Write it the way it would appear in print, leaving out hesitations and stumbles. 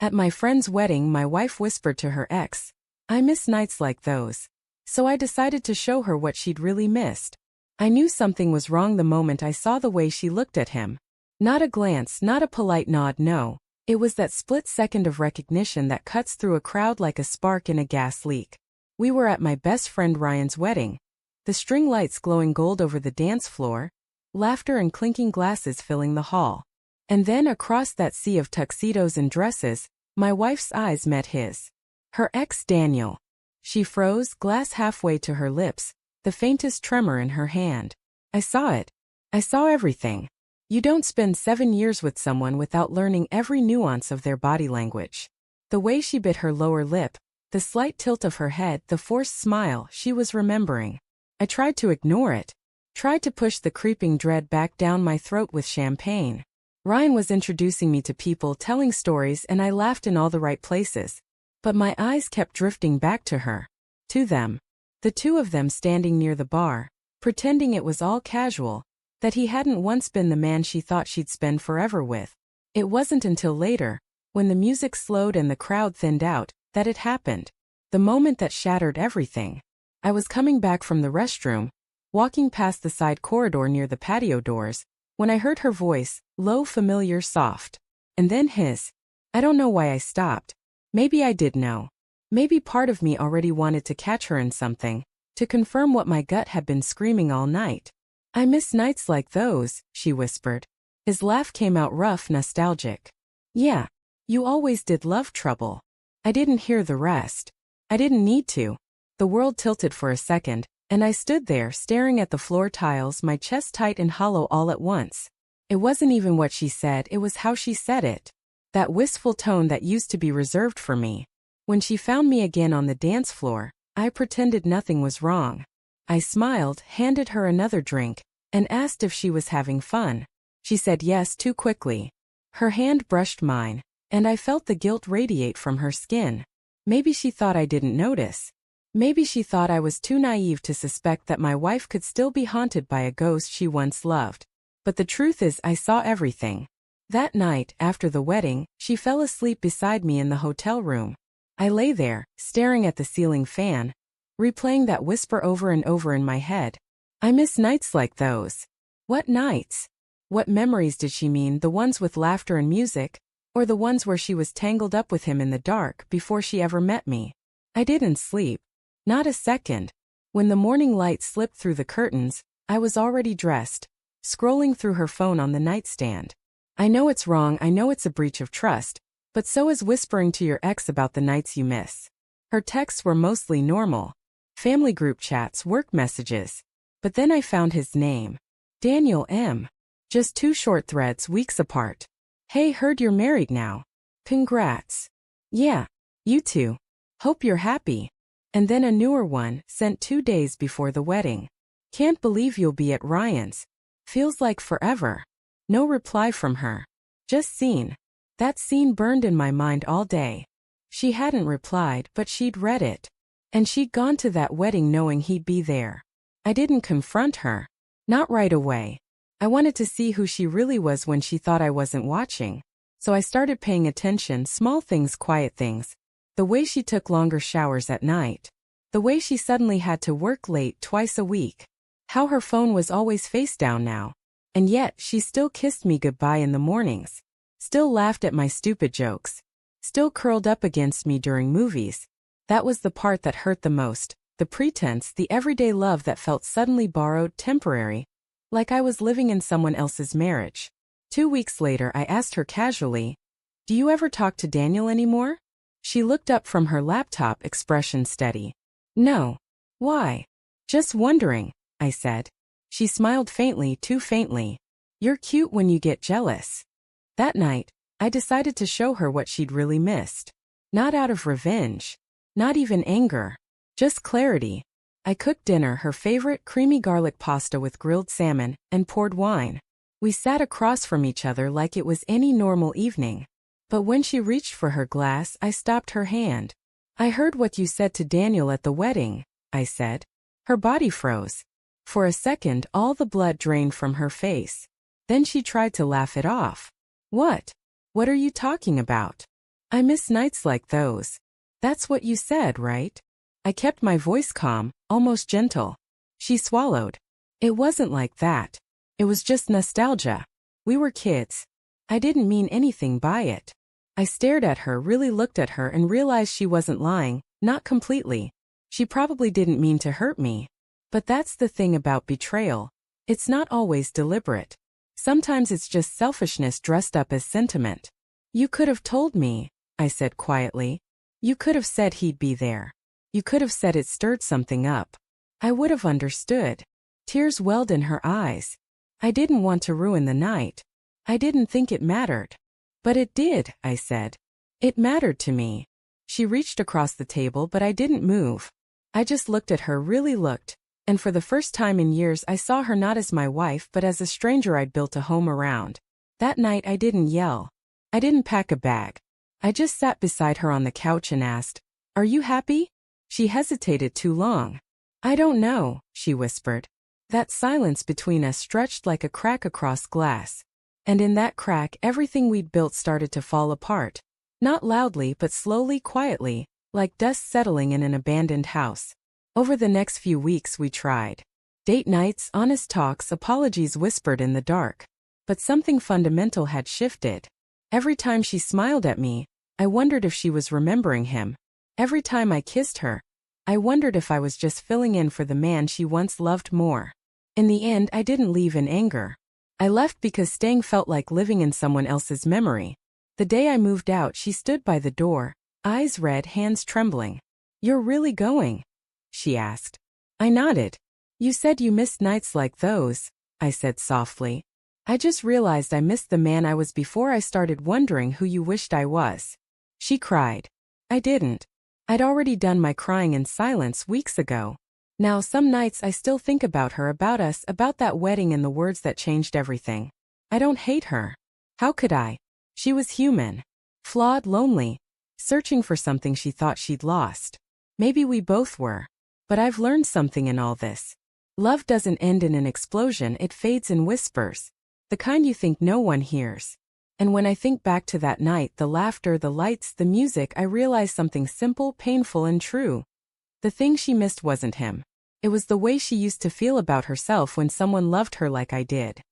At my friend's wedding, my wife whispered to her ex, "I miss nights like those." So I decided to show her what she'd really missed. I knew something was wrong the moment I saw the way she looked at him. Not a glance, not a polite nod, no. It was that split second of recognition that cuts through a crowd like a spark in a gas leak. We were at my best friend Ryan's wedding. The string lights glowing gold over the dance floor, laughter and clinking glasses filling the hall. And then across that sea of tuxedos and dresses, my wife's eyes met his. Her ex Daniel. She froze, glass halfway to her lips, the faintest tremor in her hand. I saw it. I saw everything. You don't spend 7 years with someone without learning every nuance of their body language. The way she bit her lower lip, the slight tilt of her head, the forced smile, she was remembering. I tried to ignore it. Tried to push the creeping dread back down my throat with champagne. Ryan was introducing me to people, telling stories, and I laughed in all the right places. But my eyes kept drifting back to her. To them. The two of them standing near the bar, pretending it was all casual, that he hadn't once been the man she thought she'd spend forever with. It wasn't until later, when the music slowed and the crowd thinned out, that it happened. The moment that shattered everything. I was coming back from the restroom, walking past the side corridor near the patio doors, when I heard her voice, low, familiar, soft. And then his. I don't know why I stopped. Maybe I did know. Maybe part of me already wanted to catch her in something, to confirm what my gut had been screaming all night. "I miss nights like those," she whispered. His laugh came out rough, nostalgic. "Yeah. You always did love trouble." I didn't hear the rest. I didn't need to. The world tilted for a second, and I stood there staring at the floor tiles, my chest tight and hollow all at once. It wasn't even what she said, it was how she said it. That wistful tone that used to be reserved for me. When she found me again on the dance floor, I pretended nothing was wrong. I smiled, handed her another drink, and asked if she was having fun. She said yes too quickly. Her hand brushed mine, and I felt the guilt radiate from her skin. Maybe she thought I didn't notice. Maybe she thought I was too naive to suspect that my wife could still be haunted by a ghost she once loved. But the truth is, I saw everything. That night, after the wedding, she fell asleep beside me in the hotel room. I lay there, staring at the ceiling fan, replaying that whisper over and over in my head. I miss nights like those. What nights? What memories did she mean, the ones with laughter and music, or the ones where she was tangled up with him in the dark before she ever met me? I didn't sleep. Not a second. When the morning light slipped through the curtains, I was already dressed, scrolling through her phone on the nightstand. I know it's wrong, I know it's a breach of trust, but so is whispering to your ex about the nights you miss. Her texts were mostly normal. Family group chats, work messages. But then I found his name. Daniel M. Just 2 short threads, weeks apart. "Hey, heard you're married now. Congrats." "Yeah. You too. Hope you're happy." And then a newer one, sent 2 days before the wedding. "Can't believe you'll be at Ryan's. Feels like forever." No reply from her. Just seen. That scene burned in my mind all day. She hadn't replied, but she'd read it. And she'd gone to that wedding knowing he'd be there. I didn't confront her. Not right away. I wanted to see who she really was when she thought I wasn't watching. So I started paying attention, small things, quiet things. The way she took longer showers at night. The way she suddenly had to work late twice a week. How her phone was always face down now. And yet, she still kissed me goodbye in the mornings. Still laughed at my stupid jokes. Still curled up against me during movies. That was the part that hurt the most. The pretense, the everyday love that felt suddenly borrowed, temporary. Like I was living in someone else's marriage. 2 weeks later, I asked her casually, "Do you ever talk to Daniel anymore?" She looked up from her laptop, expression steady. "No. Why?" "Just wondering," I said. She smiled faintly, too faintly. "You're cute when you get jealous." That night, I decided to show her what she'd really missed. Not out of revenge. Not even anger. Just clarity. I cooked dinner, her favorite creamy garlic pasta with grilled salmon, and poured wine. We sat across from each other like it was any normal evening. But when she reached for her glass, I stopped her hand. "I heard what you said to Daniel at the wedding," I said. Her body froze. For a second, all the blood drained from her face. Then she tried to laugh it off. "What? What are you talking about?" I miss nights like those. That's what you said, right? I kept my voice calm, almost gentle. She swallowed. It wasn't like that. It was just nostalgia. We were kids. I didn't mean anything by it. I stared at her, really looked at her, and realized she wasn't lying, not completely. She probably didn't mean to hurt me. But that's the thing about betrayal. It's not always deliberate. Sometimes it's just selfishness dressed up as sentiment. You could have told me, I said quietly. You could have said he'd be there. You could have said it stirred something up. I would have understood. Tears welled in her eyes. I didn't want to ruin the night. I didn't think it mattered. But it did, I said. It mattered to me. She reached across the table, but I didn't move. I just looked at her, really looked. And for the first time in years I saw her not as my wife but as a stranger I'd built a home around. That night I didn't yell. I didn't pack a bag. I just sat beside her on the couch and asked, "Are you happy?" She hesitated too long. "I don't know," she whispered. That silence between us stretched like a crack across glass. And in that crack everything we'd built started to fall apart. Not loudly but slowly, quietly, like dust settling in an abandoned house. Over the next few weeks we tried. Date nights, honest talks, apologies whispered in the dark. But something fundamental had shifted. Every time she smiled at me, I wondered if she was remembering him. Every time I kissed her, I wondered if I was just filling in for the man she once loved more. In the end, I didn't leave in anger. I left because staying felt like living in someone else's memory. The day I moved out, she stood by the door, eyes red, hands trembling. "You're really going?" she asked. I nodded. "You said you missed nights like those," I said softly. "I just realized I missed the man I was before I started wondering who you wished I was." She cried. I didn't. I'd already done my crying in silence weeks ago. Now some nights I still think about her, about us, about that wedding and the words that changed everything. I don't hate her. How could I? She was human. Flawed, lonely. Searching for something she thought she'd lost. Maybe we both were. But I've learned something in all this. Love doesn't end in an explosion, it fades in whispers. The kind you think no one hears. And when I think back to that night, the laughter, the lights, the music, I realize something simple, painful, and true. The thing she missed wasn't him. It was the way she used to feel about herself when someone loved her like I did.